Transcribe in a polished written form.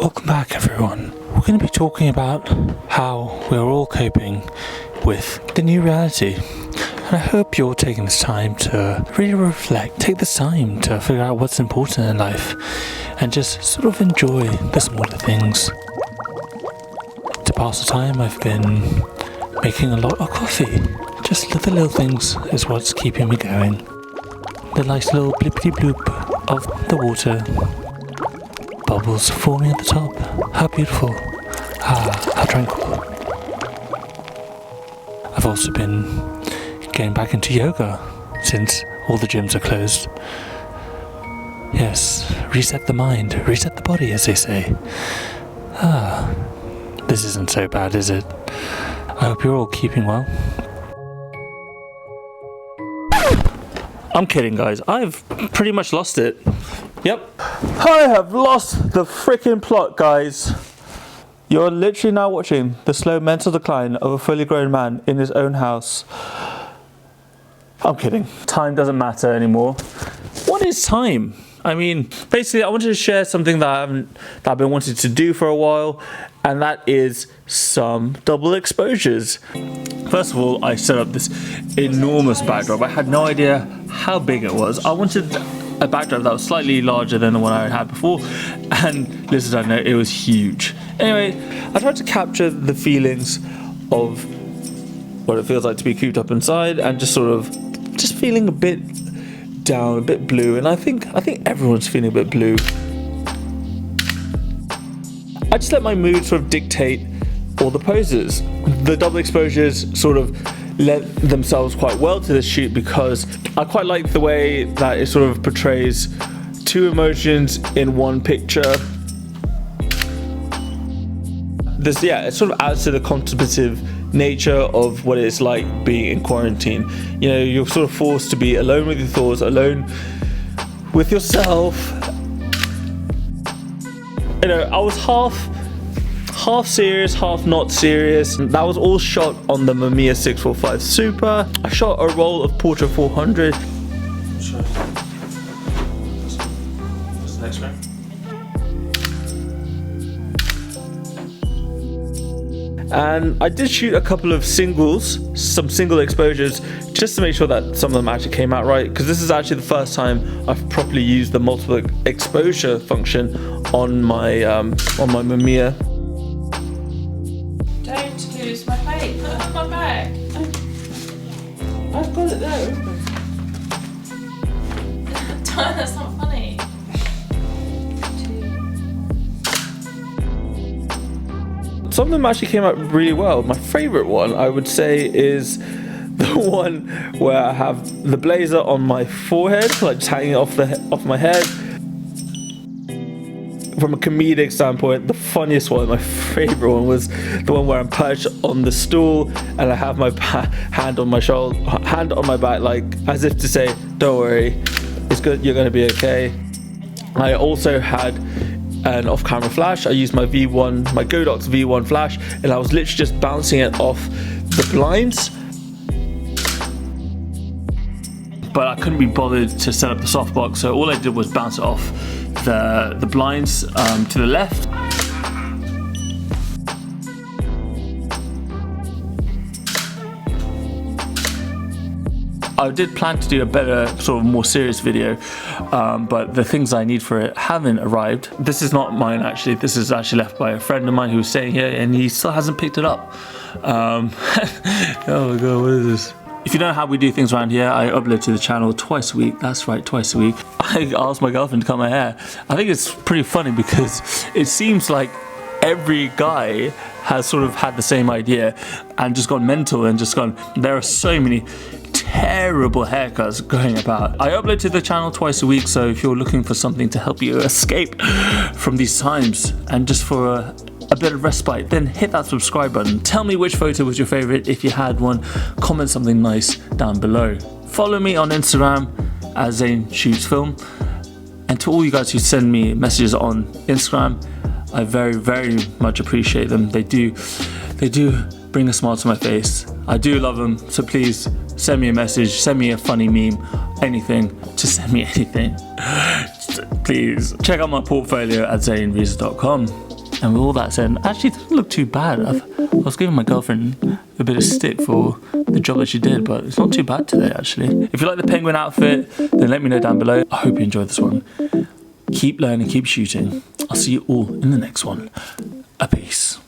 Welcome back everyone. We're going to be talking about how we're all coping with the new reality. And I hope you're taking this time to really reflect, take this time to figure out what's important in life and just sort of enjoy the smaller things. To pass the time, I've been making a lot of coffee. Just the little things is what's keeping me going. The nice little blippity bloop of the water. Bubbles forming at the top. How beautiful. How tranquil. I've also been getting back into yoga since all the gyms are closed. Yes, reset the mind, reset the body, as they say. This isn't so bad, is it? I hope you're all keeping well. I'm kidding, guys. I've pretty much lost it. Yep. I have lost the freaking plot, guys. You're literally now watching the slow mental decline of a fully grown man in his own house. I'm kidding. Time doesn't matter anymore. What is time? I mean, basically, I wanted to share something that I've been wanting to do for a while, and that is some double exposures. First of all, I set up this enormous backdrop. I had no idea how big it was. I wanted a backdrop that was slightly larger than the one I had before, and little did I know, it was huge. Anyway, I tried to capture the feelings of what it feels like to be cooped up inside and just feeling a bit down, a bit blue, and I think everyone's feeling a bit blue. I just let my mood sort of dictate all the poses. The double exposures sort of lent themselves quite well to this shoot because I quite like the way that it sort of portrays two emotions in one picture. It sort of adds to the contemplative nature of what it's like being in quarantine. You know, you're sort of forced to be alone with your thoughts, alone with yourself. You know, I was half serious, half not serious. That was all shot on the Mamiya 645 Super. I shot a roll of Portra 400. Sure. What's the next one? And I did shoot a couple of some single exposures, just to make sure that some of them actually came out right, because this is actually the first time I've properly used the multiple exposure function on my Mamiya. Don't lose my plate, put it on my bag. I've got it there. That's not funny. Some of them actually came out really well. My favourite one, I would say, is the one where I have the blazer on my forehead, like just hanging off my head. From a comedic standpoint, the funniest one, my favourite one, was the one where I'm perched on the stool and I have my hand on my back, like as if to say, "Don't worry, it's good. You're going to be okay." I also had an off-camera flash. I used my V1, my Godox V1 flash, and I was literally just bouncing it off the blinds. But I couldn't be bothered to set up the softbox, so all I did was bounce it off the blinds to the left. I did plan to do a better, sort of more serious video, but the things I need for it haven't arrived. This is not mine actually, this is actually left by a friend of mine who was staying here and he still hasn't picked it up. Oh my god, what is this? If you know how we do things around here, I upload to the channel twice a week. That's right, twice a week. I asked my girlfriend to cut my hair. I think it's pretty funny because it seems like every guy has sort of had the same idea and just gone mental and just gone, there are so many terrible haircuts going about. I upload to the channel twice a week, so if you're looking for something to help you escape from these times and just for a bit of respite, then hit that subscribe button. Tell me which photo was your favorite. If you had one, comment something nice down below. Follow me on Instagram at Zain Shoots Film. And to all you guys who send me messages on Instagram, I very, very much appreciate them. They do bring a smile to my face. I do love them, so please send me a message, send me a funny meme, anything, just send me anything. Please check out my portfolio at zainreason.com. And with all that said, actually it doesn't look too bad. I was giving my girlfriend a bit of stick for the job that she did, but it's not too bad today actually. If you like the penguin outfit, then let me know down below. I hope you enjoyed this one. Keep learning, keep shooting. I'll see you all in the next one. A peace.